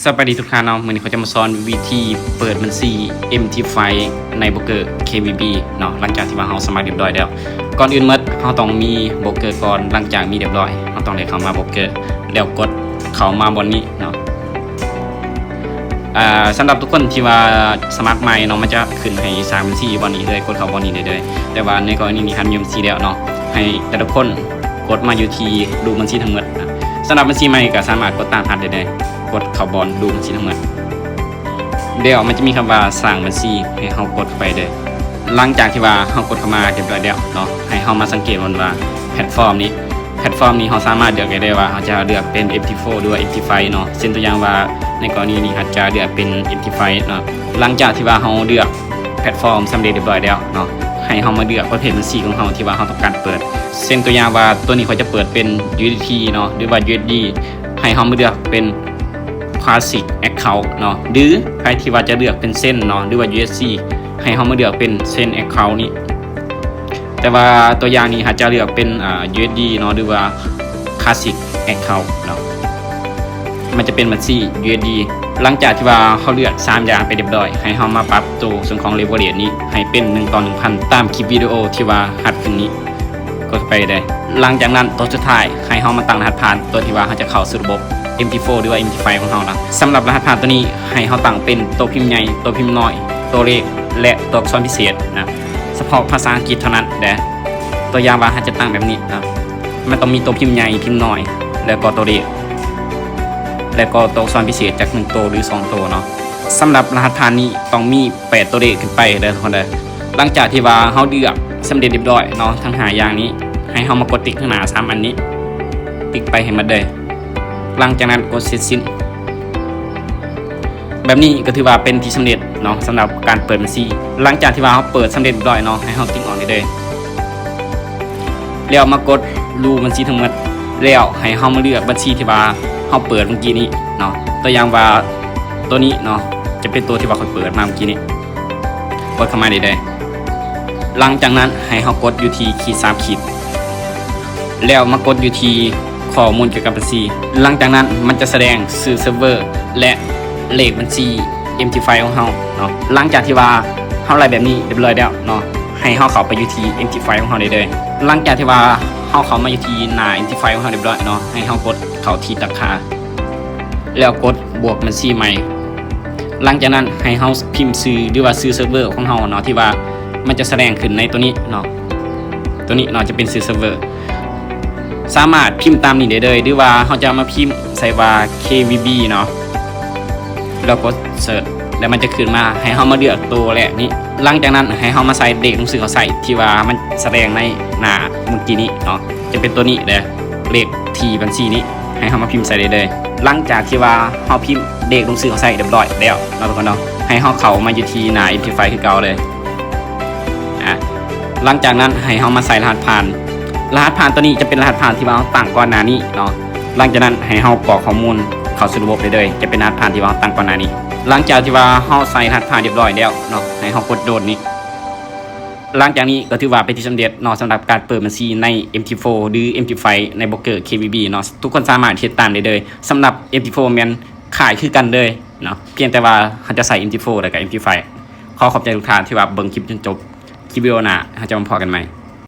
สวัสดีทุกท่านเนาะวันนี้เขาจะมาสอนวิธีเปิดบัญชี MT5 ในโบรกเกอร์ KVB เนาะหลังจากที่ว่าเราสมัครเรียบร้อยแล้วก่อนอื่นเมื่อเราต้องมีโบรกเกอร์ก่อนหลังจากมีเรียบร้อยเราต้องได้เข้ามาโบรกเกอร์แล้วกดเข้ามาบนนี้เนาะสำหรับทุกคนที่ว่าสมัครใหม่เนาะมันจะขึ้นให้สร้างบัญชีบนนี้เลยกดเข้าบนนี้ได้เลยแต่ว่าในกรณีนี้คันมีบัญชีแล้วเนาะให้แต่ละคนกดมาอยู่ที่ดูบัญชีทั้งหมดนะสำหรับบัญชีใหม่ก็สามารถกดตามทันได้เลยกดเข้าบอลดูบัญชีทั้งหมดเดี๋ยวมันจะมีคำว่าสร้างบัญชีให้เรากดไปเลยหลังจากที่ว่าเรากดเข้ามาเรียบร้อยแล้วเนาะให้เรามาสังเกตว่าแพลตฟอร์มนี้เราสามารถเลือกได้ว่าเราจะเลือกเป็น MT4 ด้วย MT5 เนาะเช่นตัวอย่างว่าในกรณีนี้เราจะเลือกเป็น MT5 เนาะหลังจากที่ว่าเราเลือกแพลตฟอร์มสำเร็จเรียบร้อยแล้วเนาะให้เรามาเลือกประเภทบัญชีของเราที่ว่าเราต้องการเปิดเช่นตัวอย่างว่าตัวนี้เขาจะเปิดเป็น USDT เนาะหรือว่า USD ให้เรามาเลือกเป็นClassic Account เนาะหรือใครที่ว่าจะเลือกเป็นเส้นเนาะหรือว่า USD ให้เขามาเลือกเป็นเส้น Account นี้แต่ว่าตัวอย่างนี้อาจจะเลือกเป็นUSD เนาะหรือว่า Classic Account เนาะมันจะเป็นบัญชี USD หลังจากที่ว่าเขาเลือก3อย่างไปเรียบร้อยให้เขามาปรับตัวส่วนของ leverage นี้ให้เป็น1:1,000ตามคลิปวิดีโอที่ว่าหัดขึ้นนี้กดไปได้หลังจากนั้นตัวสุดท้ายให้เขามาตั้งรหัสผ่านตัวที่ว่าเขาจะเข้าสู่ระบบMT4 หรือว่า MT5 ของเรานะสำหรับรหัสผ่านตัวนี้ให้เราตั้งเป็นตัวพิมพ์ใหญ่ตัวพิมพ์น้อยตัวเลขและตัวอักษรพิเศษนะเฉพาะภาษาอังกฤษเท่านั้นเด้อตัวอย่างว่าเราจะตั้งแบบนี้นะมันต้องมีตัวพิมพ์ใหญ่พิมพ์น้อยแล้วก็ตัวเลขแล้วก็ตัวอักษรพิเศษจาก1ตัวหรือ2ตัวเนาะสำหรับรหัสผ่านนี้ต้องมี8ตัวเลขขึ้นไปเด้อทุกคนเด้อหลังจากที่ว่าเราเลือกสำเร็จเรียบร้อยเนาะทั้ง5อย่างนี้ให้เรามากดติ๊กข้างหน้า3อันนี้ติ๊กไปให้หมดเลยหลังจากนั้นกดเสร็จสิ้นแบบนี้ก็ถือว่าเป็นที่สำเร็จเนาะสำหรับการเปิดบัญชีหลังจากที่ว่าเราเปิดสำเร็จเรียบร้อยเนาะให้เราติ๊กออกได้เลยแล้วมากดรูบัญชีทั้งหมดแล้วให้เรามาเลือกบัญชีที่ว่าเราเปิดเมื่อกี้นี้เนาะตัวอย่างว่าตัวนี้เนาะจะเป็นตัวที่ว่าเราเปิดมาเมื่อกี้นี้กดเข้ามาได้เลยหลังจากนั้นให้เรากดอยู่ที่ขีด3ขีดแล้วมากดอยู่ที่ข้อมูลเกี่ยวกับบัญชีหลังจากนั้นมันจะแสดงชื่อเซิร์ฟเวอร์และเลขบัญชี MT5 ของเราเนาะหลังจากที่ว่าเราไล่แบบนี้เรียบร้อยแล้วเนาะให้เราเข้าไปอยู่ที่ MT5 ของเราได้เลยหลังจากที่ว่าเราเข้ามาอยู่ที่หน้า MT5 ของเราเรียบร้อยเนาะให้เรากดเข้าที่ตะขาแล้วกดบวกบัญชีใหม่หลังจากนั้นให้เราพิมพ์ชื่อหรือว่าชื่อเซิร์ฟเวอร์ของเราเนาะที่ว่ามันจะแสดงขึ้นในตัวนี้เนาะตัวนี้เนาะจะเป็นชื่อเซิร์ฟเวอร์สามารถพิมพ์ตามนี้ได้เลยหรือว่าเขาจะมาพิมพ์ใส่ว่า KVB เนาะแล้วก็เสิร์ชแล้วมันจะขึ้นมาให้เขามาเลือกตัวแรกนี้หลังจากนั้นให้เขามาใส่เลขหนังสือเขาใส่ที่ว่ามันแสดงในหน้าเมื่อกี้นี้เนาะจะเป็นตัวนี้เลยเลขที่บัญชีนี้ให้เขามาพิมพ์ใส่ได้เลยหลังจากที่ว่าเขาพิมพ์เลขหนังสือเขาใส่เรียบร้อยแล้วเราทุกคนเนาะให้เขาเข้ามาอยู่ที่หน้า MT5 คือเก่าเลยหลังจากนั้นให้เขามาใส่รหัสผ่านตัวนี้จะเป็นรหัสผ่านที่ว่าตั้งก่อนหน้านี้เนาะหลังจากนั้นให้เรากรอกข้อมูลเข้าสู่ระบบได้เลยจะเป็นรหัสผ่านที่ว่าตั้งก่อนหน้านี้หลังจากที่ว่าเราใส่รหัสผ่านเรียบร้อยแล้วเนาะให้เรากดโดดนี้หลังจากนี้ก็ถือว่าเป็นที่สำเร็จเนาะสำหรับการเปิดบัญชีใน MT4 หรือ MT5 ในโบรกเกอร์ KVB เนาะทุกคนสามารถเฮ็ดตามได้เลยสำหรับ MT4 แม่นขายคือกันเลยเนาะเพียงแต่ว่าเราจะใส่ MT4 แล้วกับ MT5 ขอบใจทุกท่านที่ว่าเบิ่งคลิปจนจบคลิปวิดีโอหน้าเราจะมาพบกันใหม่